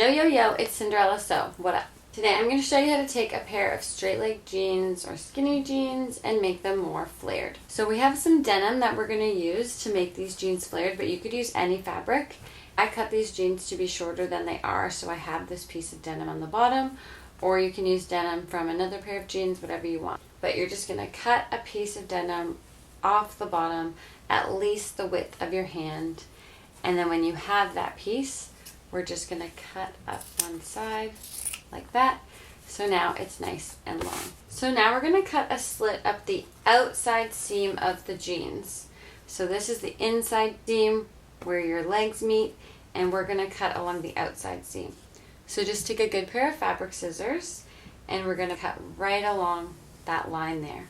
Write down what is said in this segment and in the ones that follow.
Yo, it's Cinderella Sew. What up? Today I'm going to show you how to take a pair of straight leg jeans or skinny jeans and make them more flared. So we have some denim that we're going to use to make these jeans flared, but you could use any fabric. I cut these jeans to be shorter than they are, so I have this piece of denim on the bottom, or you can use denim from another pair of jeans, whatever you want. But you're just going to cut a piece of denim off the bottom, at least the width of your hand, and then when you have that piece, we're just going to cut up one side like that. So now it's nice and long. So now we're going to cut a slit up the outside seam of the jeans. So this is the inside seam where your legs meet, and we're going to cut along the outside seam. So just take a good pair of fabric scissors and we're going to cut right along that line there.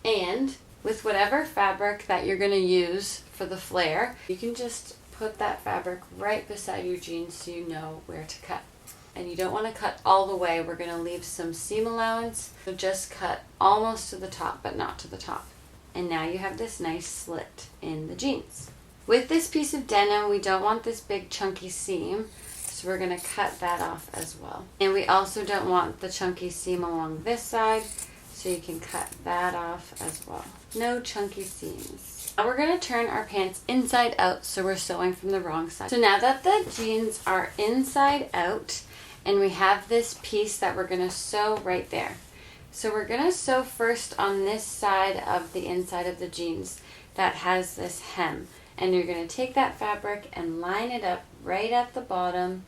And with whatever fabric that you're going to use for the flare, you can just put that fabric right beside your jeans so you know where to cut. And you don't want to cut all the way. We're going to leave some seam allowance, so just cut almost to the top but not to the top. And now you have this nice slit in the jeans. With this piece of denim, we don't want this big chunky seam, so we're going to cut that off as well. And we also don't want the chunky seam along this side, so you can cut that off as well. No chunky seams. Now we're going to turn our pants inside out, so we're sewing from the wrong side. So now that the jeans are inside out, and we have this piece that we're going to sew right there. So we're going to sew first on this side of the inside of the jeans that has this hem. And you're going to take that fabric and line it up right at the bottom,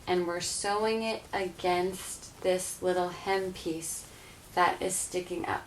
and we're sewing it against this little hem piece that is sticking up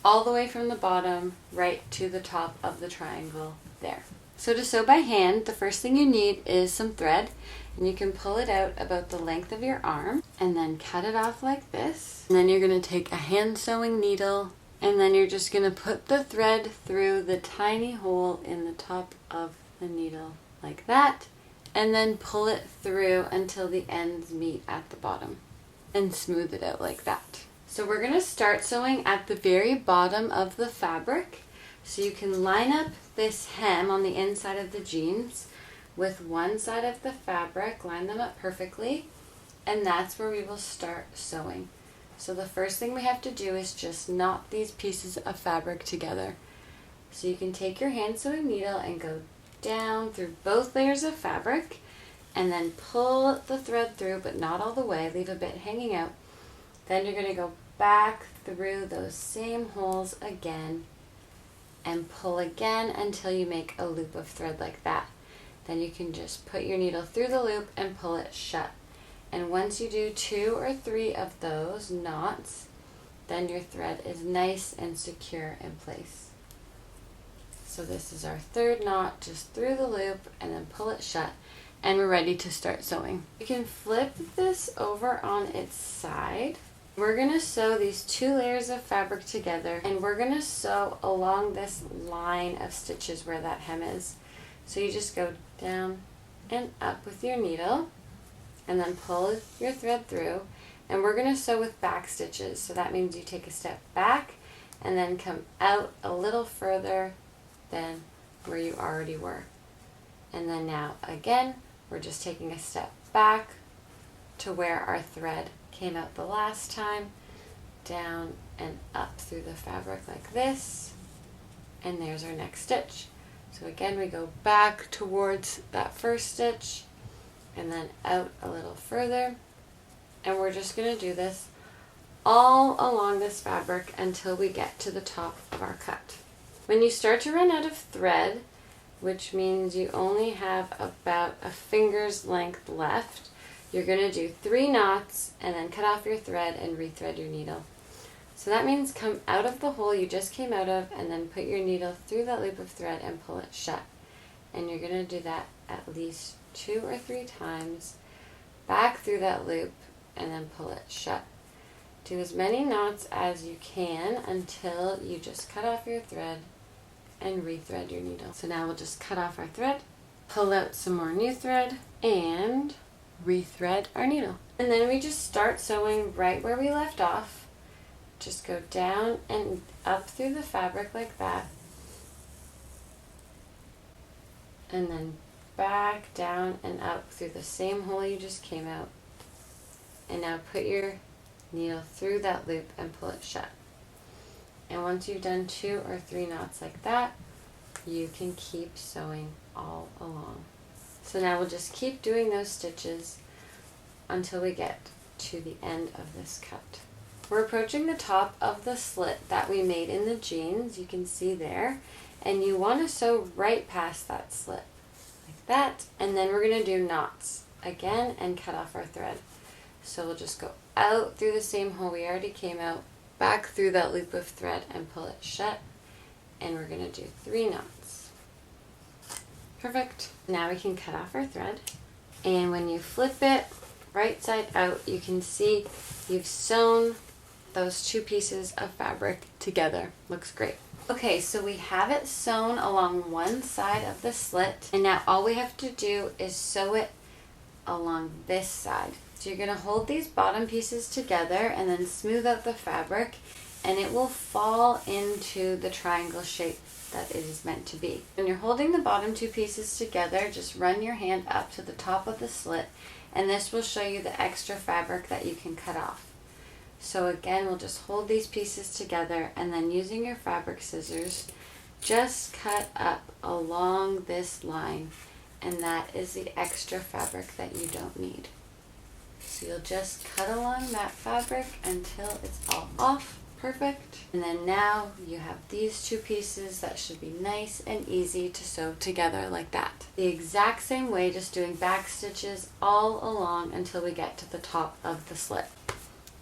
all the way from the bottom right to the top of the triangle there. So to sew by hand, the first thing you need is some thread, and you can pull it out about the length of your arm and then cut it off like this. And then you're going to take a hand sewing needle, and then you're just going to put the thread through the tiny hole in the top of the needle like that, and then pull it through until the ends meet at the bottom and smooth it out like that. So we're going to start sewing at the very bottom of the fabric. So you can line up this hem on the inside of the jeans with one side of the fabric, line them up perfectly, and that's where we will start sewing. So the first thing we have to do is just knot these pieces of fabric together. So you can take your hand sewing needle and go down through both layers of fabric and then pull the thread through, but not all the way, leave a bit hanging out. Then you're going to go back through those same holes again and pull again until you make a loop of thread like that. Then you can just put your needle through the loop and pull it shut. And once you do 2 or 3 of those knots, then your thread is nice and secure in place. So this is our third knot, just through the loop and then pull it shut, and we're ready to start sewing. You can flip this over on its side. We're going to sew these 2 layers of fabric together, and we're going to sew along this line of stitches where that hem is. So you just go down and up with your needle and then pull your thread through, and we're going to sew with back stitches. So that means you take a step back and then come out a little further than where you already were. And then now again, we're just taking a step back to where our thread came out the last time, down and up through the fabric like this, and there's our next stitch. So again, we go back towards that first stitch and then out a little further, and we're just going to do this all along this fabric until we get to the top of our cut. When you start to run out of thread, which means you only have about a finger's length left, you're going to do 3 knots and then cut off your thread and rethread your needle. So that means come out of the hole you just came out of and then put your needle through that loop of thread and pull it shut. And you're going to do that at least 2 or 3 times, back through that loop and then pull it shut. Do as many knots as you can until you just cut off your thread and rethread your needle. So now we'll just cut off our thread, pull out some more new thread, and rethread our needle. And then we just start sewing right where we left off. Just go down and up through the fabric like that, and then back, down, and up through the same hole you just came out. And now put your needle through that loop and pull it shut. And once you've done 2 or 3 knots like that, you can keep sewing all along. So now we'll just keep doing those stitches until we get to the end of this cut. We're approaching the top of the slit that we made in the jeans, you can see there, and you want to sew right past that slit, like that, and then we're going to do knots again and cut off our thread. So we'll just go out through the same hole we already came out, back through that loop of thread and pull it shut, and we're going to do 3 knots. Perfect. Now we can cut off our thread, and when you flip it right side out, you can see you've sewn those 2 pieces of fabric together. Looks great. Okay, so we have it sewn along one side of the slit, and now all we have to do is sew it along this side. So you're going to hold these bottom pieces together and then smooth out the fabric, and it will fall into the triangle shape that it is meant to be. When you're holding the bottom 2 pieces together, just run your hand up to the top of the slit, and this will show you the extra fabric that you can cut off. So again, we'll just hold these pieces together, and then using your fabric scissors, just cut up along this line, and that is the extra fabric that you don't need. So you'll just cut along that fabric until it's all off. Perfect. And then now you have these 2 pieces that should be nice and easy to sew together like that. The exact same way, just doing back stitches all along until we get to the top of the slit.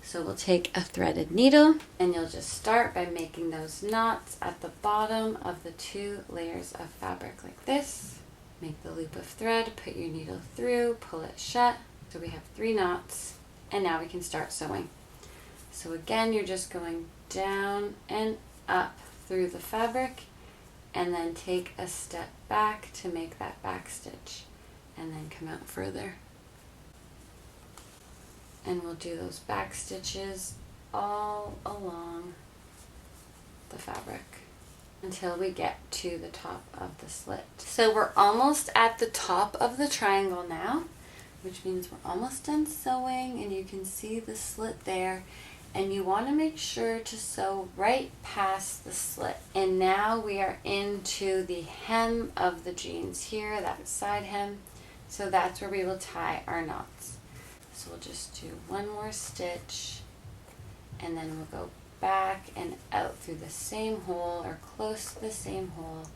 So we'll take a threaded needle, and you'll just start by making those knots at the bottom of the 2 layers of fabric like this. Make the loop of thread, put your needle through, pull it shut. So we have 3 knots, and now we can start sewing. So again, you're just going down and up through the fabric, and then take a step back to make that back stitch, and then come out further. And we'll do those back stitches all along the fabric until we get to the top of the slit. So we're almost at the top of the triangle now, which means we're almost done sewing, and you can see the slit there, and you want to make sure to sew right past the slit. And now we are into the hem of the jeans here, that side hem, so that's where we will tie our knots. So we'll just do 1 more stitch, and then we'll go back and out through the same hole, or close to the same hole,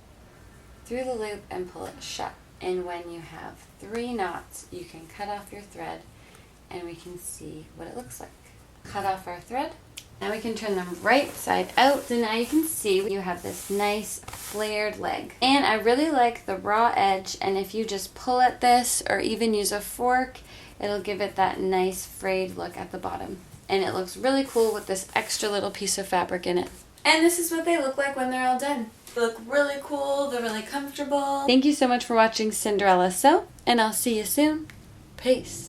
through the loop and pull it shut. And when you have 3 knots, you can cut off your thread, and we can see what it looks like. Cut off our thread. Now we can turn them right side out. So now you can see you have this nice flared leg. And I really like the raw edge, and if you just pull at this or even use a fork, it'll give it that nice frayed look at the bottom. And it looks really cool with this extra little piece of fabric in it. And this is what they look like when they're all done. They look really cool, they're really comfortable. Thank you so much for watching Cinderella Sew, and I'll see you soon. Peace.